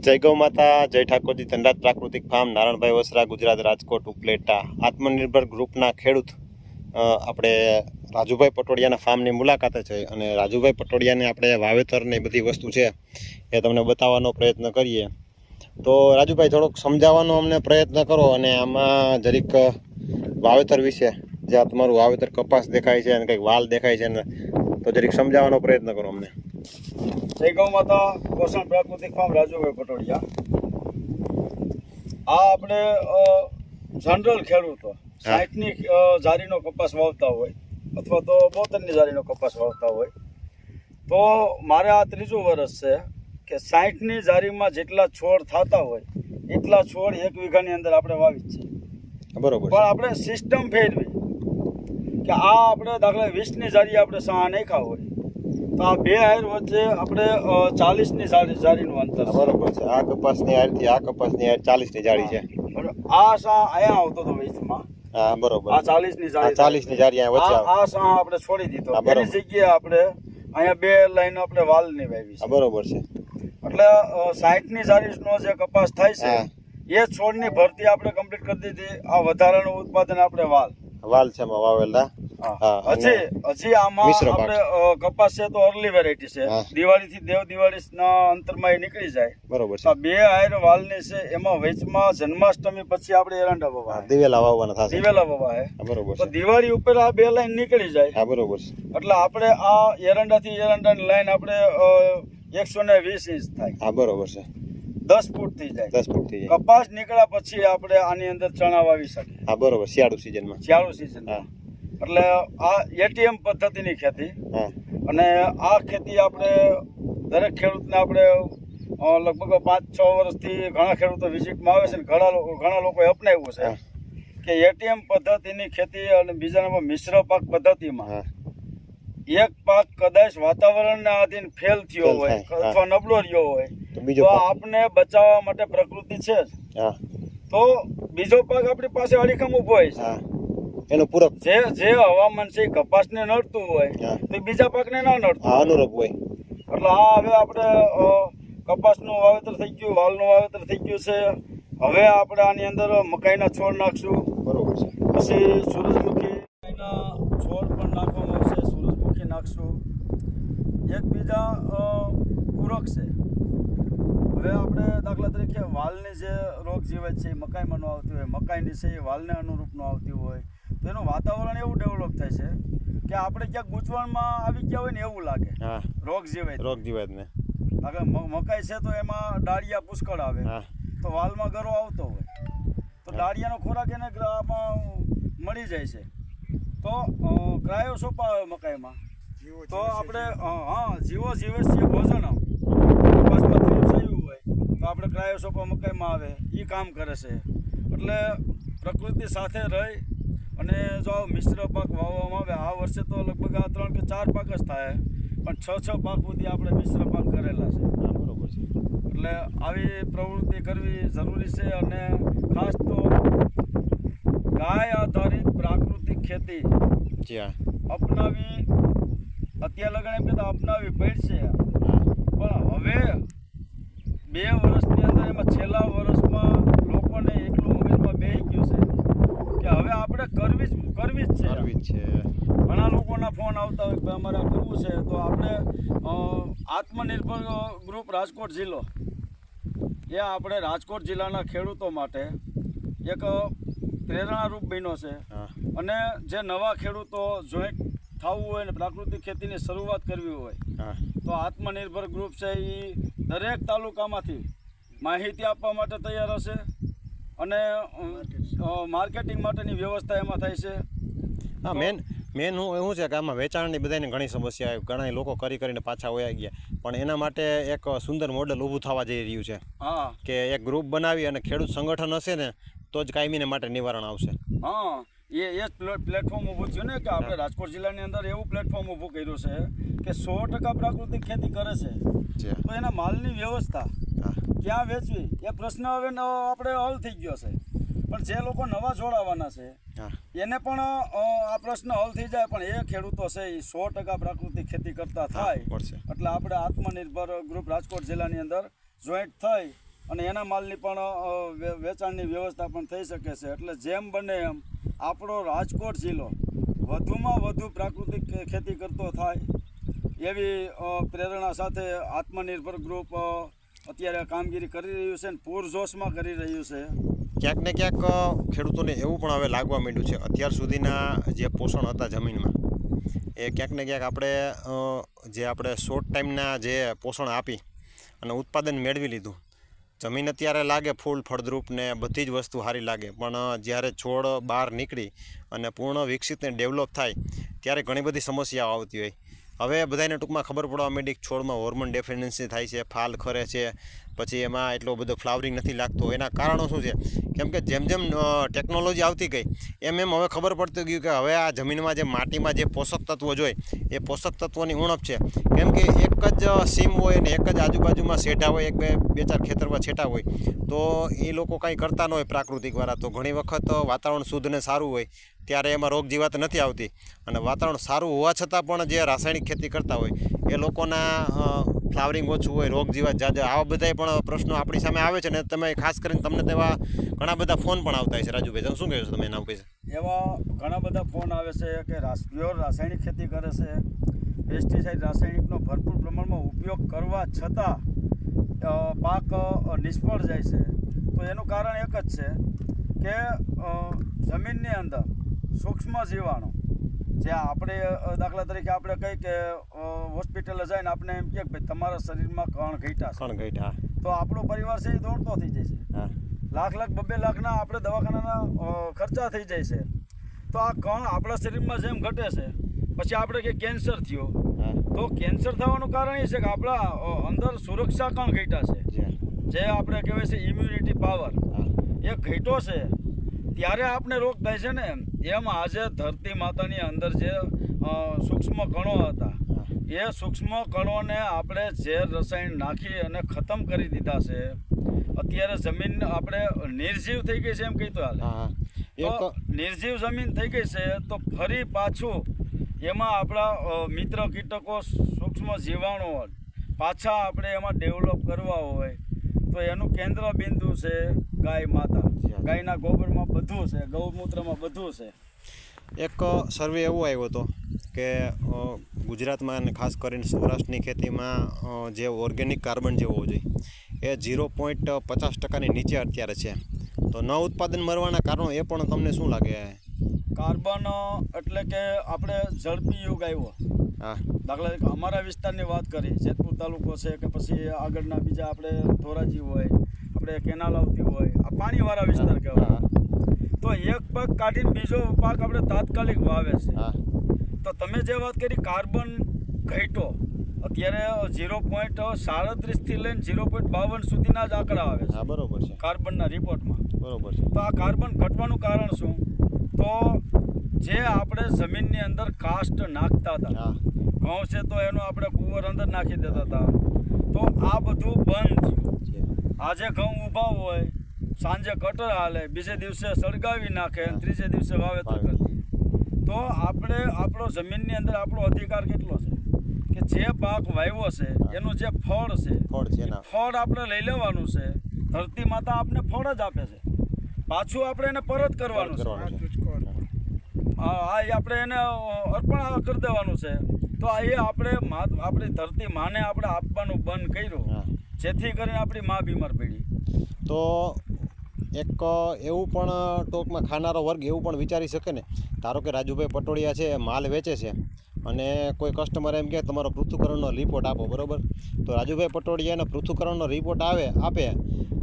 જય ગૌ માતા, જય ઠાકોરજી, ધનરાજ પ્રાકૃતિક ફાર્મ, નારાયણભાઈ વસરા, ગુજરાત, રાજકોટ, ઉપલેટા આત્મનિર્ભર ગ્રુપના ખેડૂત આપણે રાજુભાઈ પટોડિયાના ફાર્મની મુલાકાતે છે અને રાજુભાઈ પટોડિયાને આપણે વાવેતરની બધી વસ્તુ છે એ તમને બતાવવાનો પ્રયત્ન કરીએ. તો રાજુભાઈ થોડોક સમજાવવાનો અમને પ્રયત્ન કરો અને આમાં જરીક વાવેતર વિશે, જે આ તમારું વાવેતર કપાસ દેખાય છે અને કંઈક વાલ દેખાય છે ને, તો જરીક સમજાવવાનો પ્રયત્ન કરો અમને. જય ગૌ માતા, પોષણ પ્રાકૃતિક ફાર્મ, રાજુભાઈ પટોડિયા. આ આપણે જનરલ ખેડૂતો 60ની જારીનો કપાસ વાવતા હોય અથવા તો 72ની જારીનો કપાસ વાવતા હોય, તો મારે આ ત્રીજું વર્ષ છે કે 60ની જારીમાં જેટલા છોડ થતા હોય એટલા છોડ 1 વીઘાની અંદર આપણે વાવી જ છે. બરોબર. પણ આપણે સિસ્ટમ ફેરવી કે આ આપણે દાખલા 20ની જારી આપણે સાહ નાખ્યા હોય તો આ બે હાયર વચ્ચે આપણે 40ની જારીનું અંતર. બરોબર છે. આ કપાસની હારથી આ કપાસની હાર 40ની જાળી છે. આ સા અહીંયા આવતો હતો વેચમાં. હા, બરોબર. આ 40ની જાળી, 40ની જાળી અહીંયા વચ્ચે આ સા આપણે છોડી દીધો. એની જગ્યાએ આપણે અહીંયા બે લાઈન આપણે વાલની વાવી છે. બરોબર છે. એટલે 60ની જારીનો જે કપાસ થાય છે એ છોડની ભરતી આપણે કમ્પ્લીટ કરી દીધી. આ વધારાનું ઉત્પાદન આપણે વાલ છે એમાં વાવેલા. હજી આમાં આપણે કપાસ છે તો અર્લી વેરાયટી છે, દિવાળી થી દેવ દિવાળી ના અંતરમાં એ નીકળી જાય. બરોબર છે. બે હાયર વાલની છે એમાં વેચમાં જન્માષ્ટમી પછી આપણે એરંડા વવા, દિવેલા વાવવાના થશે. દિવેલા વવા હે. બરોબર તો છે. દિવાળી ઉપર આ બે લાઈન નીકળી જાય. હા, બરોબર છે. એટલે આપણે આ એરંડા થી એરંડાની લાઈન આપણે 120 ઇંચ થાય. હા, બરોબર છે. 10 ફૂટ થઈ જાય. 10 ફૂટ થઈ જાય. કપાસ નીકળ્યા પછી આપણે આની અંદર ચણા વાવી શકીએ. હા, બરોબર. શિયાળુ સીઝનમાં. શિયાળુ સીઝન. એટલે આ એટીએમ પદ્ધતિની ખેતી. અને આ ખેતી આપણે દરેક ખેડૂતને આપણે લગભગ 5-6 વર્ષથી ઘણા ખેડૂતો વિઝિટમાં આવે છે ને ઘણા લોકોએ અપનાવ્યું છે કે એટીએમ પદ્ધતિની ખેતી અને બીજા નંબર મિશ્ર પાક પદ્ધતિમાં એક પાક કદાચ વાતાવરણના આધીન ફેલ થયો હોય અથવા નબળો રહ્યો હોય તો આપને બચાવવા માટે પ્રકૃતિ છે જ, તો બીજો પાક આપણી પાસે અડીખમ ઉભો હોય છે. એનું પૂરક જે હવામાન છે કપાસને નડતું હોય તો બીજા પાકને ના નડતું, અનુરૂપ હોય. એટલે આ હવે આપણે કપાસનું વાવેતર થઈ ગયું, વાલનું વાવેતર થઈ ગયું છે. હવે આપણે આની અંદર મકાઈના છોડ નાખશું. બરોબર છે. પછી સૂરજમુખીના છોડ પણ નાખવામાં આવશે. સૂરજમુખી નાખશું. એકબીજા પૂરક છે. હવે આપણે દાખલા તરીકે વાલની જે રોગ જીવાત છે એ મકાઈમાં ન આવતી હોય, મકાઈની છે એ વાલને અનુરૂપ ન આવતી હોય, તો એનું વાતાવરણ એવું ડેવલપ થાય છે કે આપણે ક્યાંક ગૂંચવણમાં આવી ગયા હોય ને એવું લાગે. રોગ જીવાત ને મકાઈ છે તો એમાં ડાળિયા પુષ્કળ આવે, તો વાલમાં ગરો આવતો હોય તો ડાળિયાનો ખોરાક એને આમાં મળી જાય છે. તો ક્રાયોસોપા આવે મકાઈમાં, તો આપણે જીવો જીવસ્ય ભોજનમ કપાસમાં થયું હોય તો આપણે ક્રાયોસોપા મકાઈમાં આવે, એ કામ કરે છે. એટલે પ્રકૃતિ સાથે રહી અને જો મિશ્ર પાક વાવવામાં આવે, આ વર્ષે તો લગભગ આ 3 કે 4 પાક જ થાય, પણ 6 પાક સુધી આપણે મિશ્ર પાક કરેલા છે. બરોબર છે. એટલે આવી પ્રવૃત્તિ કરવી જરૂરી છે. અને ખાસ તો ગાય આધારિત પ્રાકૃતિક ખેતી અપનાવી, અત્યારે લગન એમ કહેતા અપનાવી પડશે, પણ હવે 2 વર્ષની અંદર એમાં છેલ્લા વર્ષમાં લોકોને એટલું મગજમાં બેસી ગયું છે કે હવે આપણે કરવી જ છે. ઘણા લોકોના ફોન આવતા હોય કે અમારે આ કરવું છે, તો આપણે આત્મનિર્ભર ગ્રુપ રાજકોટ જિલ્લો એ આપણે રાજકોટ જિલ્લાના ખેડૂતો માટે એક પ્રેરણારૂપ બન્યો છે. અને જે નવા ખેડૂતો જોઈન્ટ થવું હોય ને પ્રાકૃતિક ખેતીની શરૂઆત કરવી હોય તો આત્મનિર્ભર ગ્રુપ છે એ દરેક તાલુકામાંથી માહિતી આપવા માટે તૈયાર હશે અને માર્કેટિંગ માટેની વ્યવસ્થા એમાં થાય છે. હા, મેન એવું છે કે આમાં વેચાણની બધાની ઘણી સમસ્યા આવે, ઘણા લોકો કરીને પાછા વયા ગયા, પણ એના માટે એક સુંદર મોડેલ ઊભું થવા જઈ રહ્યું છે કે એક ગ્રુપ બનાવી અને ખેડૂત સંગઠન હશે ને તો જ કાયમીને માટે નિવારણ આવશે. એ પ્લેટફોર્મ ઊભું થયું ને કે આપણે રાજકોટ જિલ્લાની અંદર એવું પ્લેટફોર્મ ઊભું કર્યું છે કે 100% પ્રાકૃતિક ખેતી કરે છે, તો એના માલની વ્યવસ્થા ક્યાં વેચવી એ પ્રશ્ન હવે આપણે હલ થઈ ગયો છે. પણ જે લોકો નવા જોડાવાના છે એને પણ આ પ્રશ્ન હલ થઈ જાય, પણ એ ખેડૂતો છે એ 100% પ્રાકૃતિક ખેતી કરતા થાય એટલે આપણે આત્મનિર્ભર ગ્રુપ રાજકોટ જિલ્લાની અંદર જોઈન્ટ થઈ અને એના માલની પણ વેચાણની વ્યવસ્થા પણ થઈ શકે છે. એટલે જેમ બને એમ આપણો રાજકોટ જિલ્લો વધુમાં વધુ પ્રાકૃતિક ખેતી કરતો થાય એવી પ્રેરણા સાથે આત્મનિર્ભર ગ્રુપ અત્યારે કામગીરી કરી રહ્યું છે અને પૂરજોશમાં કરી રહ્યું છે. ક્યાંક ને ક્યાંક ખેડૂતોને એવું પણ હવે લાગવા માંડ્યું છે અત્યાર સુધીના જે પોષણ હતા જમીનમાં એ ક્યાંક ને ક્યાંક આપણે શોર્ટ ટાઈમના જે પોષણ આપી અને ઉત્પાદન મેળવી લીધું. જમીન અત્યારે લાગે ફૂલ ફળદ્રુપ ને બધી જ વસ્તુ સારી લાગે, પણ જ્યારે છોડ બહાર નીકળી અને પૂર્ણ વિકસિત ને ડેવલપ થાય ત્યારે ઘણી બધી સમસ્યાઓ આવતી હોય. હવે બધાને ટૂંકમાં ખબર પડવા માંડી કે છોડમાં હોર્મોન ડેફિશિયન્સી થાય છે, ફાલ ખરે છે, પછી એમાં એટલો બધો ફ્લાવરિંગ નથી લાગતો. એના કારણો શું છે? કેમ કે જેમ જેમ ટેકનોલોજી આવતી ગઈ એમ એમ હવે ખબર પડતી ગયું કે હવે આ જમીનમાં જે માટીમાં જે પોષક તત્વો જોઈએ એ પોષક તત્વોની ઉણપ છે. કેમ કે એક જ સીમ હોય ને એક જ આજુબાજુમાં શેઢા હોય, બે ચાર ખેતરમાં છેટા હોય, તો એ લોકો કાંઈ કરતા ન હોય પ્રાકૃતિકવાળા. તો ઘણી વખત વાતાવરણ શુદ્ધ ને સારું હોય ત્યારે એમાં રોગ જીવાત નથી આવતી, અને વાતાવરણ સારું હોવા છતાં પણ જે રાસાયણિક ખેતી કરતા હોય એ લોકોના ફ્લાવરિંગ ઓછું હોય, રોગ જીવાત જાજા, આવા બધા પણ પ્રશ્નો આપણી સામે આવે છે. ને તમે ખાસ કરીને તમને તેવા ઘણા બધા ફોન પણ આવતા હોય છે. રાજુભાઈ, શું કહેશો તમે એના ઉપર? એવા ઘણા બધા ફોન આવે છે કે પ્યોર રાસાયણિક ખેતી કરે છે, પેસ્ટિસાઇડ રાસાયણિકનો ભરપૂર પ્રમાણમાં ઉપયોગ કરવા છતાં પાક નિષ્ફળ જાય છે. તો એનું કારણ એક જ છે કે જમીનની અંદર સૂક્ષ્મ જીવાણુ જે આપણે દાખલા તરીકે આપણે કહી કે હોસ્પિટલે જઈને આપણે એમ કહે કે ભાઈ તમારા શરીરમાં કણ ઘટ્યા છે, તો આપણો પરિવાર છે એ દોડતો થઈ જાય છે. લાખ 2 લાખના આપણે દવાખાનાના ખર્ચા થઈ જાય છે. તો આ કણ આપણા શરીરમાં જેમ ઘટે છે પછી આપણે કે કેન્સર થયો, તો કેન્સર થવાનું કારણ એ છે કે આપણા અંદર સુરક્ષા કણ ઘટ્યા છે, જે આપણે કહેવાય છે ઇમ્યુનિટી પાવર એ ઘટ્યો છે ત્યારે આપણે રોગ થાય છે ને. એમ આજે ધરતી માતાની અંદર જે સૂક્ષ્મ કણો હતા એ સૂક્ષ્મ કણોને આપણે ઝેર રસાયણ નાખી અને ખતમ કરી દીધા છે. અત્યારે જમીન આપણે નિર્જીવ થઈ ગઈ છે એમ કહી તો હાલે. તો નિર્જીવ જમીન થઈ ગઈ છે તો ફરી પાછું એમાં આપણા મિત્ર કીટકો સૂક્ષ્મ જીવાણુઓ પાછા આપણે એમાં ડેવલપ કરવા હોય તો એનું કેન્દ્ર બિંદુ છે ગાય માતા. ગાયના ગોબરમાં બધું છે, ગૌમૂત્રમાં બધું છે. એક સર્વે એવો આવ્યો હતો કે ગુજરાતમાં અને ખાસ કરીને સૌરાષ્ટ્રની ખેતીમાં જે ઓર્ગેનિક કાર્બન જે હોવો જોઈએ એ 0.50% નીચે અત્યારે છે. તો ન ઉત્પાદન મરવાના કારણો એ પણ તમને શું લાગે? કાર્બન એટલે કે આપણે ઝડપી યુગ આવ્યો. દાખલા તરીકે અમારા વિસ્તારની વાત કરી, જેતપુર તાલુકો છે કે પછી આગળના બીજા આપણે ધોરાજી હોય, આપણે કેનાલ આવતી હોય, આ પાણીવાળા વિસ્તાર કહેવાય. તો એક પાક કાઢીને બીજો પાક આપણે તાત્કાલિક વાવે છે. તો તમે જે વાત કરી કાર્બન ઘટ્યો, અત્યારે 0.37 થી લઈને 0.52 સુધીના જ આંકડા આવે છે. બરોબર છે, કાર્બનના રિપોર્ટમાં. બરોબર છે. તો આ કાર્બન ઘટવાનું કારણ શું? તો જે આપણે જમીનની અંદર કાસ્ટ નાખતા હતા, ઘઉં છે તો એનો આપણે કુંવર અંદર નાખી દેતા હતા, તો આ બધું બંધ થયું. આજે ઘઉં ઊભા હોય, સાંજે કટર હાલે, બીજે દિવસે સળગાવી નાખે, ત્રીજે દિવસે વાવેતર કરી. તો આપણે આપણો જમીનની અંદર આપણો અધિકાર કેટલો છે કે જે પાક વાવ્યો છે એનું જે ફળ છે ફળ આપણે લઈ લેવાનું છે. ધરતી માતા આપણે ફળ જ આપે છે, પાછું આપણે એને પરત કરવાનું છે. આપણે એને અર્પણ કરી દેવાનું છે. તો એ આપણે આપણી ધરતી માને આપણે આપવાનું બંધ કર્યું, જેથી કરીને આપણી મા બીમાર પડી. તો એક એવું પણ ટોકમાં ખાનારો વર્ગ એવું પણ વિચારી શકે ને, ધારો કે રાજુભાઈ પટોડિયા છે માલ વેચે છે અને કોઈ કસ્ટમર એમ કે તમારો પૃથ્થકરણનો રિપોર્ટ આપો, બરાબર? તો રાજુભાઈ પટોડિયાને પૃથ્થકરણનો રિપોર્ટ આપે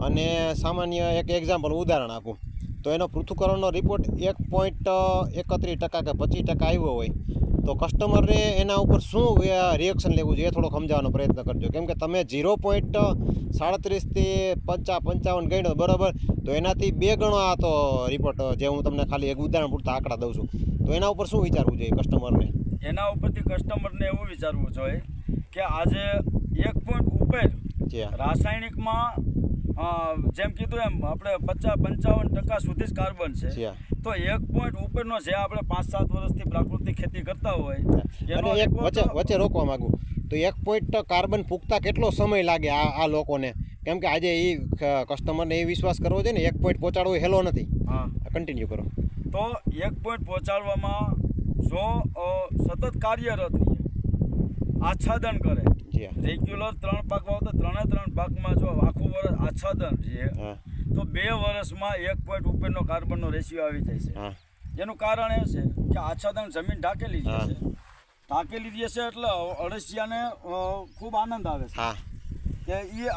અને સામાન્ય એક એક્ઝામ્પલ ઉદાહરણ આપું તો એનો પૃથ્થકરણનો રિપોર્ટ 1.31% કે 25% આવ્યો હોય તો કસ્ટમરને એના ઉપર શું રિએક્શન લેવું જોઈએ એ થોડોક સમજાવવાનો પ્રયત્ન કરજો. કેમ કે તમે 0.37 થી 55 ગણ્યો, બરાબર? તો એનાથી 2 ગણો આ તો રિપોર્ટ, જે હું તમને ખાલી એક ઉદાહરણ પૂરતા આંકડા દઉં છું. તો એના ઉપર શું વિચારવું જોઈએ કસ્ટમરને? એના ઉપરથી કસ્ટમરને એવું વિચારવું જોઈએ કે આજે 1 પોઈન્ટ ઉપર રાસાયણિકમાં જેમ કીધું એમ આપણે 55% સુધી જ કાર્બન છે. તો 1 પોઈન્ટ ઉપરનો જે આપણે 5-7 વર્ષથી પ્રાકૃતિક ખેતી કરતા હોય અને એક વચ્ચે રોકવા માંગુ તો તો 1 પોઈન્ટ કાર્બન ફૂંકતા કેટલો સમય લાગે આ લોકોને? કેમ કે આજે એ કસ્ટમરને એ વિશ્વાસ કરવો છે ને 1 પોઈન્ટ પહોંચાડવો હેલો નથી. હા, કન્ટિન્યુ કરો. તો 1 પોઈન્ટ પહોંચાડવામાં જો સતત કાર્યરત રહીએ, આચ્છાદન કરે, રેગ્યુલર 3 પાક વાવતો 3 પાકમાં જો આખું વર્ષ આચ્છાદન રહીએ તો 2 વર્ષમાં 1 પોઈન્ટ ઉપરનો કાર્બનનો રેશિયો આવી જાય છે. એનું કારણ એ છે કે આચ્છાદન જમીન ઢાંકેલી રહેશે, એટલે અળસિયાને ખૂબ આનંદ આવે છે કે એ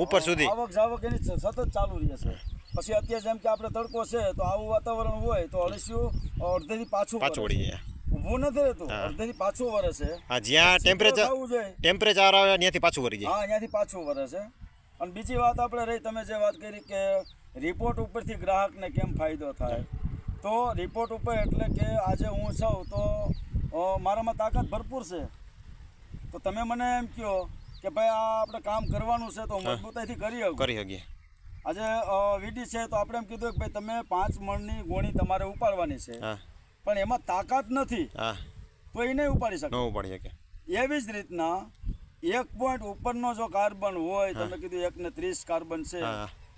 ઉપર સુધી આવક જાવક એની સતત ચાલુ રહે છે. પછી અત્યારે જેમ કે આપણે તડકો છે તો આવું વાતાવરણ હોય તો અળસિયું અડધેથી પાછું વળી જાય, ઊભું નથી રહેતું, અડધેથી પાછું વરે છે. જ્યાં ટેમ્પરેચર આવે ત્યાંથી પાછું વળી જાય. ત્યાંથી પાછું વરે છે. અને બીજી વાત આપણે રહી, તમે જે વાત કરી કે રિપોર્ટ ઉપરથી ગ્રાહકને કેમ ફાયદો થાય, તો રિપોર્ટ ઉપર એટલે કે આજે હું છું તો મારામાં તાકાત ભરપૂર છે, તો તમે મને એમ કહો કે ભાઈ આ આપણે કામ કરવાનું છે તો મજબૂતાઈથી કરી શકીએ. આજે વીડી છે તો આપણે એમ કીધું કે ભાઈ તમે 5 મણની ગોણી તમારે ઉપાડવાની છે, પણ એમાં તાકાત નથી તો એ નહીં ઉપાડી શકે. એવી જ રીતના 1 પોઈન્ટ ઉપરનો જો કાર્બન હોય, તમે કીધું 130 કાર્બન છે,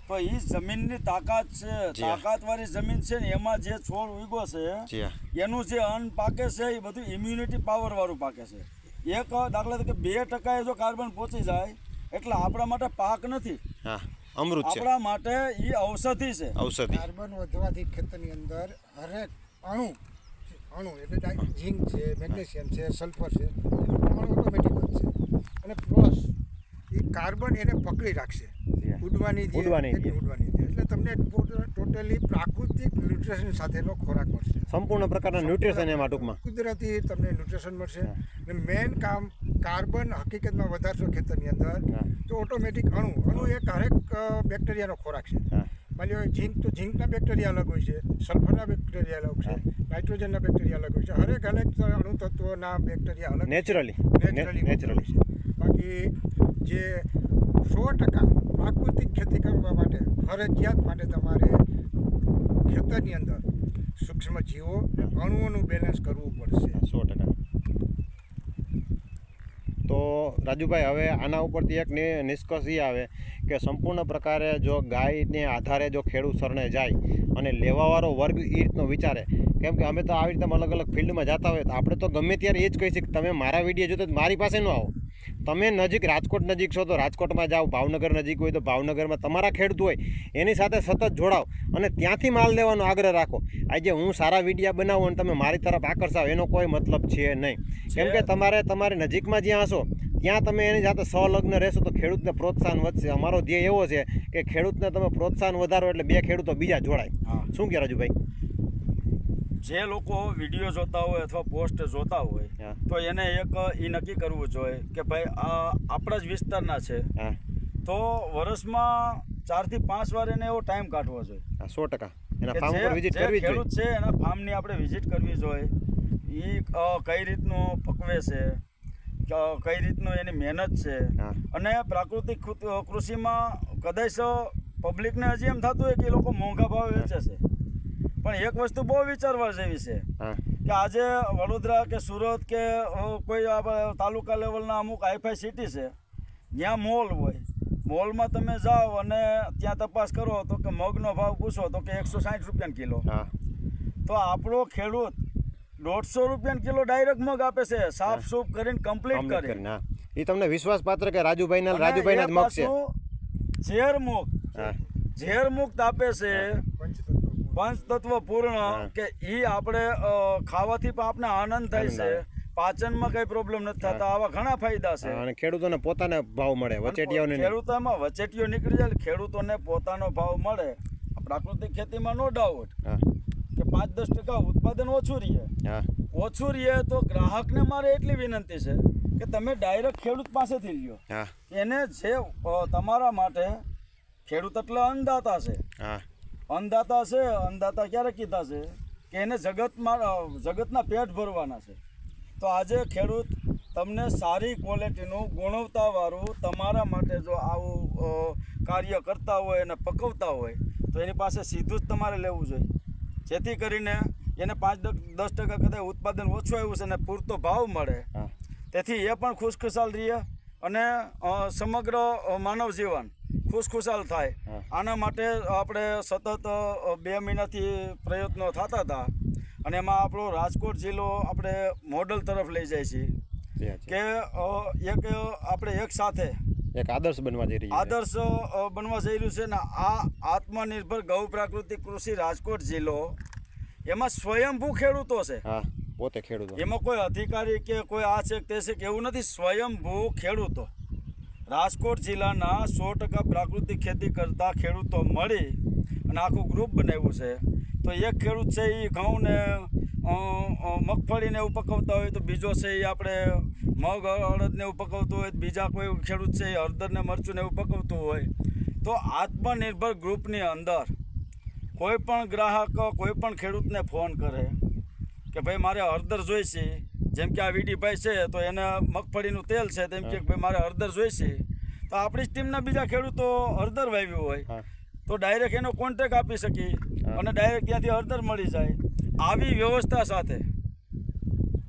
તો એ જમીનની તાકાત છે, તાકાતવાળી જમીન છે ને એમાં જે છોડ ઉગ્યો છે એનું જે અન્ન પાકે છે એ બધું ઇમ્યુનિટી પાવર વાળું પાકે છે. એક દાખલા તરીકે 2% જો કાર્બન પહોંચી જાય એટલે આપણા માટે પાક નથી, અમૃત છે, આપણા માટે એ ઔષધિ છે. કાર્બન વધવાથી ખેતરની અંદર હરેક અણુ એટલે ઝીંક છે, મેગ્નેશિયમ છે, સલ્ફર છે, એનું પ્રમાણ ઓટોમેટિક વધશે. અને પ્લસ એ કાર્બન એને પકડી રાખશે, ઉડવાની એટલે તમને ટોટલી પ્રાકૃતિક ન્યુટ્રિશન સાથેનો ખોરાક મળશે, સંપૂર્ણ પ્રકારના ન્યુટ્રિશન એમાં ટૂંકમાં કુદરતી તમને ન્યુટ્રિશન મળશે. અને મેઇન કામ કાર્બન હકીકતમાં વધારશો ખેતરની અંદર તો ઓટોમેટિક અણુ એક હરેક બેક્ટેરિયાનો ખોરાક છે. માની લો ઝીંક તો ઝીંકના બેક્ટેરિયા અલગ હોય છે, સલ્ફરના બેક્ટેરિયા અલગ છે, નાઇટ્રોજનના બેક્ટેરિયા અલગ હોય છે, હરેક અણુ તત્વોના બેક્ટેરિયા અલગ નેચરલી છે. બાકી જે 100% પ્રાકૃતિક ખેતી કરવા માટે ફરજિયાત માટે તમારે ખેતરની અંદર સૂક્ષ્મ જીવો અણુઓનું બેલેન્સ કરવું પડશે 100%. તો રાજુભાઈ, હવે આના ઉપરથી એક નિષ્કર્ષ એ આવે કે સંપૂર્ણ પ્રકારે જો ગાયને આધારે જો ખેડૂત શરણે જાય અને લેવાવાળો વર્ગ એ રીતનો વિચારે, કેમ કે અમે તો આવી રીતે અલગ અલગ ફિલ્ડમાં જતા હોય તો આપણે તો ગમે ત્યારે એ જ કહીએ કે તમે મારા વિડીયો જોતો મારી પાસે ન આવો, તમે નજીક રાજકોટ નજીક છો તો રાજકોટમાં જાઓ, ભાવનગર નજીક હોય તો ભાવનગરમાં તમારા ખેડૂત હોય એની સાથે સતત જોડાઓ અને ત્યાંથી માલ લેવાનો આગ્રહ રાખો. આજે હું સારા વિડીયા બનાવું અને તમે મારી તરફ આકર્ષાવો એનો કોઈ મતલબ છે નહીં, કેમ કે તમારે નજીકમાં જ્યાં હશો ત્યાં તમે એની સાથે સંલગ્ન રહેશો તો ખેડૂતને પ્રોત્સાહન વધશે. અમારો ધ્યેય એવો છે કે ખેડૂતને તમે પ્રોત્સાહન વધારો એટલે 2 ખેડૂતો બીજા જોડાય. શું કહે રાજુભાઈ? જે લોકો વિડીયો જોતા હોય અથવા પોસ્ટ જોતા હોય તો એને એક એ નક્કી કરવું જોઈએ કે ભાઈ આ આપણા જ વિસ્તારના છે તો વર્ષમાં 4 થી 5 વાર એને એવો ટાઈમ કાઢવો જોઈએ. 100% એના ફાર્મ પર વિઝિટ કરવી જોઈએ. ખેડૂત છે એના ફાર્મની આપણે વિઝિટ કરવી જોઈએ. એ કઈ રીતનું પકવે છે, કઈ રીતનું એની મહેનત છે, અને પ્રાકૃતિક કૃષિમાં કદાચ પબ્લિકને હજી એમ થતું હોય કે એ લોકો મોંઘા ભાવે વેચે છે, પણ એક વસ્તુ બહુ વિચારવા જેવી છે કે આજે વડોદરા કે સુરત કે કોઈ તાલુકા લેવલના અમુક હાઈફાઈ સિટી છે જ્યાં મોલ હોય, મોલમાં તમે જાઓ અને ત્યાં તપાસ કરો તો કે મગનો ભાવ પૂછો તો કે 160 રૂપિયા કિલો, તો આપણો ખેડૂત 150 રૂપિયા કિલો ડાયરેક્ટ મગ આપે છે, સાફ સૂફ કરીને કમ્પ્લીટ કરીને. એ તમને વિશ્વાસ પાત્ર કે રાજુભાઈના જ મગ છે. ઝેર મુક્ત આપે છે, પંચતત્વ પૂર્ણ, કે એ આપણે ખાવાથી પણ આપણે આનંદ થાય છે, પાચનમાં કઈ પ્રોબ્લેમ નથી થતા. આવા ઘણા ફાયદા છે અને ખેડૂતોને પોતાને ભાવ મળે, વચેટીઓને ખેડૂતોમાં વચેટીઓ નીકળી જાય, ખેડૂતોને પોતાનો ભાવ મળે. પ્રાકૃતિક ખેતીમાં નો ડાઉટ કે 5-10% ઉત્પાદન ઓછું રહે તો ગ્રાહકને મારે એટલી વિનંતી છે કે તમે ડાયરેક્ટ ખેડૂત પાસેથી લ્યો. એને જે તમારા માટે ખેડૂત એટલે અન્નદાતા છે. અન્નદાતા ક્યારે કીધા છે કે એને જગતના પેટ ભરવાના છે. તો આજે ખેડૂત તમને સારી ક્વોલિટીનું ગુણવત્તાવાળું તમારા માટે જો આવું કાર્ય કરતા હોય અને પકવતા હોય તો એની પાસે સીધું જ તમારે લેવું જોઈએ, જેથી કરીને એને 5-10% કદાચ ઉત્પાદન ઓછું આવ્યું છે અને પૂરતો ભાવ મળે તેથી એ પણ ખુશખુશાલ રહીએ અને સમગ્ર માનવ જીવન ખુશખુશાલ થાય. આના માટે આપણે સતત 2 મહિનાથી પ્રયત્નો થતા હતા અને એમાં આપણો રાજકોટ જિલ્લો આપણે મોડલ તરફ લઈ જાય છીએ કે આપણે એક સાથે એક આદર્શ બનવા જઈ રહ્યું આદર્શ બનવા જઈ રહ્યું છે ને આ આત્મનિર્ભર ગૌ પ્રાકૃતિક કૃષિ રાજકોટ જિલ્લો એમાં સ્વયંભૂ ખેડૂતો છે. હા, પોતે ખેડૂતો, એમાં કોઈ અધિકારી કે કોઈ આ છે તે છે કે એવું નથી. સ્વયંભૂ ખેડૂતો રાજકોટ જિલ્લાના 100% પ્રાકૃતિક ખેતી કરતા ખેડૂતો મળી અને આખું ગ્રુપ બનાવ્યું છે. તો એક ખેડૂત છે એ ઘઉંને મગફળીને એવું પકવતા હોય તો બીજો છે એ આપણે મગ અડદને એવું પકવતું હોય, બીજા કોઈ ખેડૂત છે એ હળદરને મરચુંને એવું પકવતું હોય. તો આત્મનિર્ભર ગ્રુપની અંદર કોઈ પણ ગ્રાહક કોઈ પણ ખેડૂતને ફોન કરે કે ભાઈ મારે હળદર જોઈશે, જેમ કે આ વીડીભાઈ છે તો એને મગફળીનું તેલ છે, તેમ કે ભાઈ મારે હળદર જોઈશે, તો આપણી જ ટીમના બીજા ખેડૂતો હળદર વાવ્યું હોય તો ડાયરેક્ટ એનો કોન્ટેક આપી શકીએ અને ડાયરેક્ટ ત્યાંથી હળદર મળી જાય. આવી વ્યવસ્થા સાથે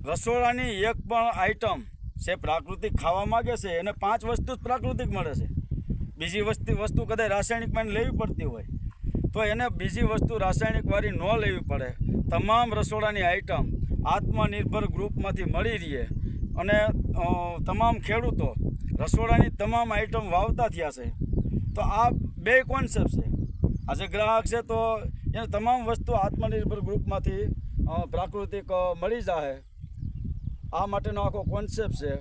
રસોડાની એક પણ આઈટમ જે પ્રાકૃતિક ખાવા માગે છે એને 5 વસ્તુ જ પ્રાકૃતિક મળે છે. બીજી વસ્તુ કદાચ રાસાયણિકમાં લેવી પડતી હોય તો એને બીજી વસ્તુ રાસાયણિકવાળી ન લેવી પડે. તમામ રસોડાની આઈટમ આત્મનિર્ભર ગ્રુપમાંથી મળી રહે અને તમામ ખેડૂતો રસોડાની તમામ આઈટમ વાવતા થયા છે. તો આ 2 કોન્સેપ્ટ છે. આજે ગ્રાહક છે તો એને તમામ વસ્તુ આત્મનિર્ભર ગ્રુપમાંથી પ્રાકૃતિક મળી જાય. આ માટેનો આખો કોન્સેપ્ટ છે.